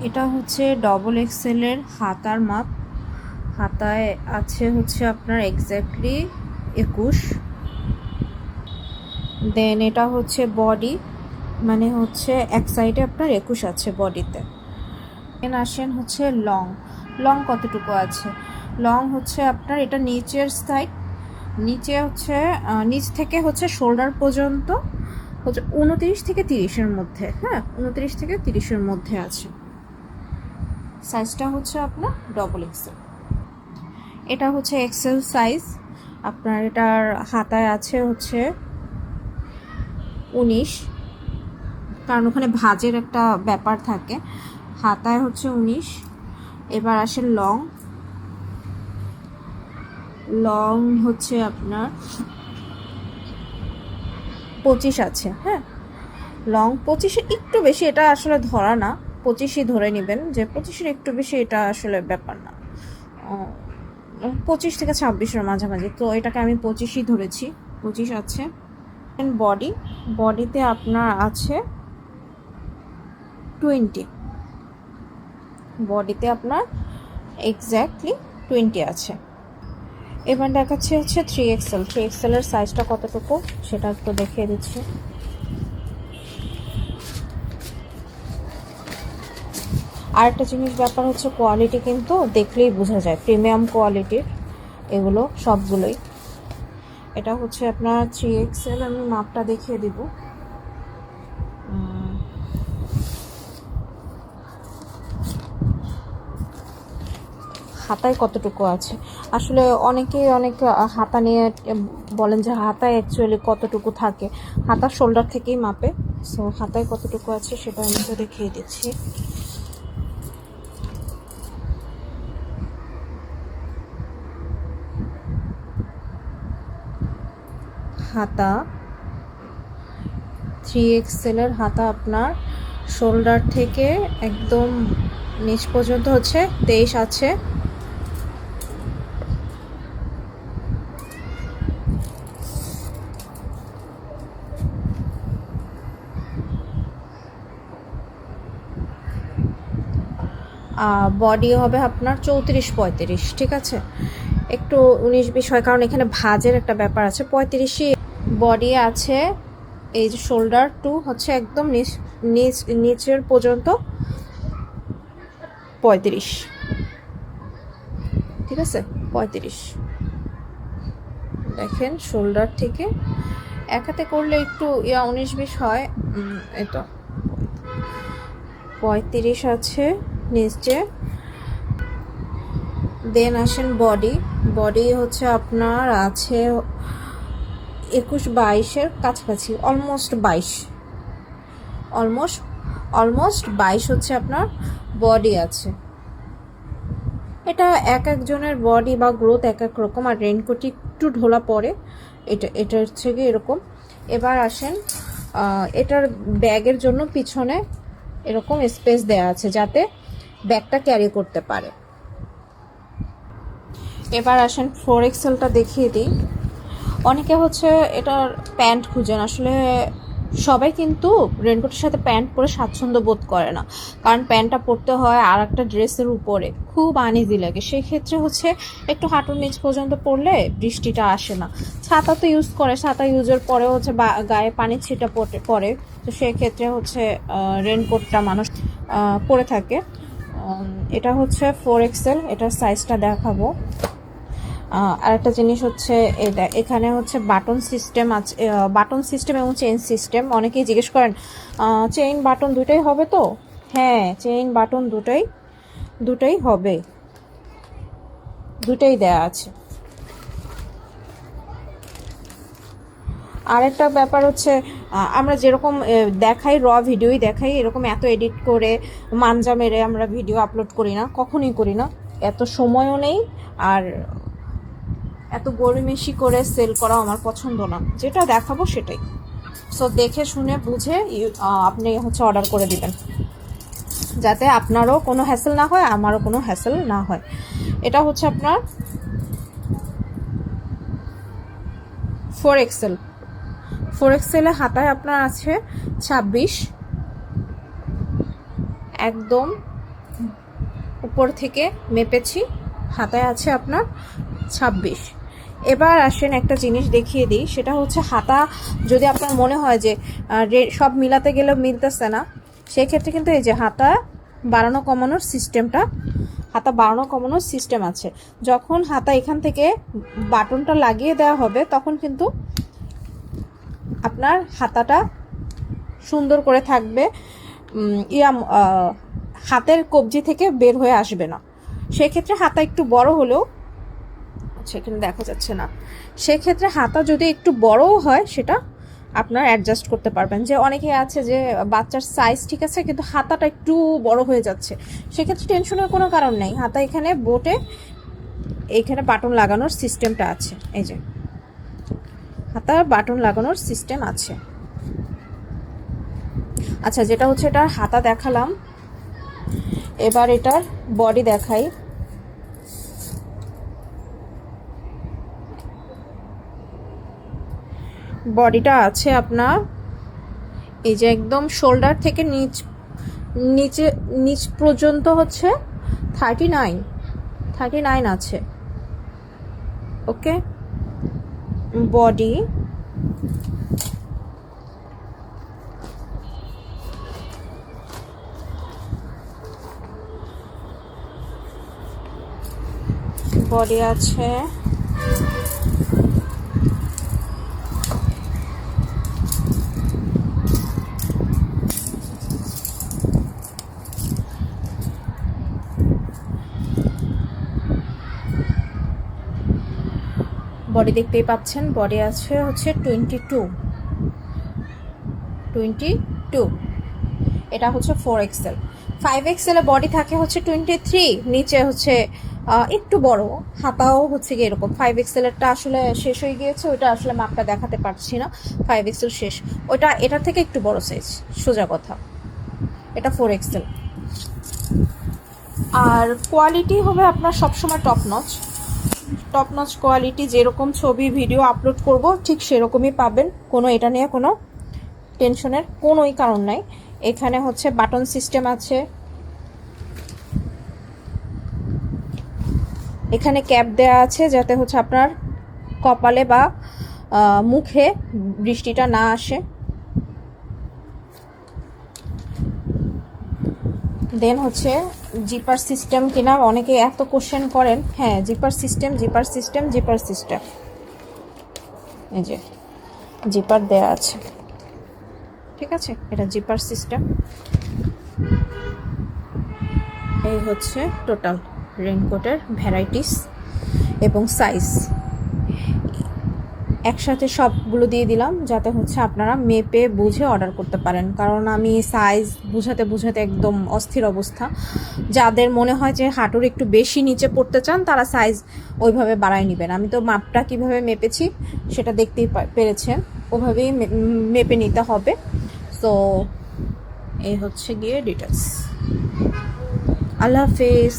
এটা হচ্ছে ডবল এক্সেলের হাতার মাপ। হাতায় আছে হচ্ছে আপনার এক্স্যাক্টলি 21। দেন এটা হচ্ছে বডি, মানে হচ্ছে এক সাইডে আপনার 21 আছে বডিতে। দেন আসেন হচ্ছে লং। লং কতটুকু আছে? লং হচ্ছে আপনার এটা নিচের সাইড, নিচে হচ্ছে নিচ থেকে হচ্ছে শোল্ডার পর্যন্ত হচ্ছে 29 থেকে 30-এর মধ্যে। হ্যাঁ, 29 থেকে 30-এর মধ্যে আছে। সাইজটা হচ্ছে আপনার ডবল এক্সেল। এটা হচ্ছে এক্সেল সাইজ। আপনার এটার হাতায় আছে হচ্ছে 19, কারণ ওখানে ভাঁজের একটা ব্যাপার থাকে। হাতায় হচ্ছে 19। এবার আসে লং। লং হচ্ছে আপনার 25 আছে। হ্যাঁ, লং 25-এর একটু বেশি, এটা আসলে ধরা না, 25ই ধরে নেবেন, যে 25-এর একটু বেশি এটা আসলে ব্যাপার না, 25 থেকে 26-এর মাঝামাঝি। তো এটাকে আমি 25ই ধরেছি, 25 আছে। বডি, বডিতে আপনার আছে 20। বডিতে আপনার এক্স্যাক্টলি 20 আছে। এবার দেখাচ্ছি হচ্ছে 3XL। 3XL-এর সাইজটা কতটুকু সেটা একটু দেখিয়ে দিচ্ছি। আরেকটা জিনিস ব্যাপার হচ্ছে কোয়ালিটি কিন্তু দেখলেই বোঝা যায়, প্রিমিয়াম কোয়ালিটির এগুলো সবগুলোই। এটা হচ্ছে আপনার 3XL। আমি মাপটা দেখিয়ে দিব। হাতায় কতটুকু আছে, আসলে অনেকেই অনেক হাতা নিয়ে বলেন যে হাতায় অ্যাকচুয়ালি কতটুকু থাকে। হাতার শোল্ডার থেকেই মাপে। সো হাতায় কতটুকু আছে সেটা আমি তো দেখিয়ে দিচ্ছি। হাতা 3XL-এর হাতা আপনার শোল্ডার থেকে একদম নিচ পর্যন্ত হচ্ছে 23 আছে। বডি হবে আপনার 34-35, ঠিক আছে। একটু 19-20 হয়, কারণ এখানে ভাঁজের একটা ব্যাপার আছে। 35ই বডি আছে। এই যে শোল্ডার টু হচ্ছে একদম নিচের পর্যন্ত 35, ঠিক আছে, 35। দেখেন শোল্ডার থেকে এক হাতে করলে একটু 19-20 হয়, এটা 35 আছে নিচে। দেন আসেন বডি। বডি হচ্ছে আপনার আছে 21-22-এর কাছাকাছি, অলমোস্ট 22 হচ্ছে আপনার বডি আছে। এটা এক একজনের বডি বা গ্রোথ এক এক রকম, আর রেইনকোটটি একটু ঢোলা পড়ে, এটা হচ্ছে গিয়ে এরকম। এবার আসেন এটার ব্যাগের জন্য পিছনে এরকম স্পেস দেওয়া আছে যাতে ব্যাগটা ক্যারি করতে পারে। এবার আসেন 4XL-টা দেখিয়ে দিই। অনেকে হচ্ছে এটার প্যান্ট খুঁজেন, আসলে সবাই কিন্তু রেনকোটের সাথে প্যান্ট পরে স্বাচ্ছন্দ্য বোধ করে না, কারণ প্যান্টটা পরতে হয় আর একটা ড্রেসের উপরে, খুব আনইজি লাগে। সেই ক্ষেত্রে হচ্ছে একটু হাঁটুর নিচ পর্যন্ত পরলে বৃষ্টিটা আসে না। ছাতা তো ইউজ করে, ছাতা ইউজের পরেও হচ্ছে গায়ে পানির ছিটা পড়ে, তো সেক্ষেত্রে হচ্ছে রেনকোটটা মানুষ পরে থাকে। এটা হচ্ছে 4XL। এটার সাইজটা দেখাবো। আরেকটা জিনিস হচ্ছে এখানে হচ্ছে বাটন সিস্টেম আছে, বাটন সিস্টেম এবং চেইন সিস্টেম। অনেকেই জিজ্ঞেস করেন চেইন বাটন দুটোই হবে তো? হ্যাঁ, চেইন বাটন দুটোই হবে, দুটোই দেয়া আছে। আরেকটা ব্যাপার হচ্ছে আমরা যেরকম দেখাই, র ভিডিওই দেখাই, এরকম এত এডিট করে মানজা মেরে আমরা ভিডিও আপলোড করি না, কখনোই করি না। এত সময়ও নেই, আর এত গড়িমেশি করে সেল করা আমার পছন্দ না। যেটা দেখাবো সেটাই। সো দেখে শুনে বুঝে আপনি হচ্ছে অর্ডার করে দিবেন, যাতে আপনারও কোনো হ্যাসেল না হয়, আমারও কোনো হ্যাসেল না হয়। এটা হচ্ছে আপনার 4XL। 4XL-এ হাতায় আপনার আছে 26, একদম উপর থেকে মেপেছি, হাতায় আছে আপনার 26। এবার আসেন একটা জিনিস দেখিয়ে দিই, সেটা হচ্ছে হাতা যদি আপনার মনে হয় যে সব মিলাতে গেলে মিলতেছে না, সেক্ষেত্রে কিন্তু এই যে হাতা বাড়ানো কমানোর সিস্টেম আছে। যখন হাতা এখান থেকে বাটনটা লাগিয়ে দেওয়া হবে তখন কিন্তু আপনার হাতাটা সুন্দর করে থাকবে, হাতের কবজি থেকে বের হয়ে আসবে না। সেক্ষেত্রে হাতা একটু বড় হলেও, সেখানে দেখা যাচ্ছে না, সেক্ষেত্রে হাতা যদি একটু বড়ও হয় সেটা আপনার অ্যাডজাস্ট করতে পারবেন। যে অনেকে আছে যে বাচ্চার সাইজ ঠিক আছে কিন্তু হাতাটা একটু বড় হয়ে যাচ্ছে, সেক্ষেত্রে টেনশনের কোনো কারণ নেই। হাতা এখানে বোটে এইখানে বাটন লাগানোর সিস্টেমটা আছে, এই যে হাতা বাটন লাগানোর সিস্টেম আছে। আচ্ছা, যেটা হচ্ছে এটার হাতা দেখালাম, এবার এটার বডি দেখাই। বডিটা আছে আপনার এই যে একদম শোল্ডার থেকে নিচ পর্যন্ত হচ্ছে 39 আছে। ওকে, বডি আছে বডি দেখতেই পাচ্ছেন, বডি আছে হচ্ছে 22। এটা হচ্ছে 4XL। 5XL এ বডি থাকে হচ্ছে 23, নিচে হচ্ছে একটু বড়, হাতাও হচ্ছে গিয়ে এরকম। 5XL এরটা আসলে শেষ হয়ে গিয়েছে, ওইটা আসলে মাপটা দেখাতে পারছি না, 5XL শেষ। ওইটা এটার থেকে একটু বড় সাইজ, সোজা কথা। এটা 4XL। আর কোয়ালিটি হবে আপনার সবসময় টপ নচ কোয়ালিটি। যেরকম ছবি ভিডিও আপলোড করব ঠিক সেরকমই পাবেন, কোনো এটা নিয়ে কোনো টেনশনের কোনোই কারণ নাই। এখানে হচ্ছে বাটন সিস্টেম আছে, এখানে ক্যাপ দেয়া আছে যাতে হচ্ছে আপনার কপালে বা মুখে বৃষ্টিটা না আসে। দেন হচ্ছে জিপার সিস্টেম কিনা অনেকে এত কোশ্চেন করেন। হ্যাঁ, জিপার সিস্টেম। এই যে জিপার দেয়া আছে, ঠিক আছে, এটা জিপার সিস্টেম। এই হচ্ছে টোটাল রেইনকোটের ভ্যারাইটিস এবং সাইজ। একসাথে সবগুলো দিয়ে দিলাম যাতে হচ্ছে আপনারা মেপে বুঝে অর্ডার করতে পারেন, কারণ আমি সাইজ বুঝাতে একদম অস্থির অবস্থা। যাদের মনে হয় যে হাঁটুর একটু বেশি নিচে পড়তে চান তারা সাইজ ওইভাবে বাড়ায় নেবেন। আমি তো মাপটা কিভাবে মেপেছি সেটা দেখতেই পেরেছেন, ওভাবেই মেপে নিতে হবে। সো এই হচ্ছে গিয়ে ডিটেলস। আল্লাহ হাফেজ।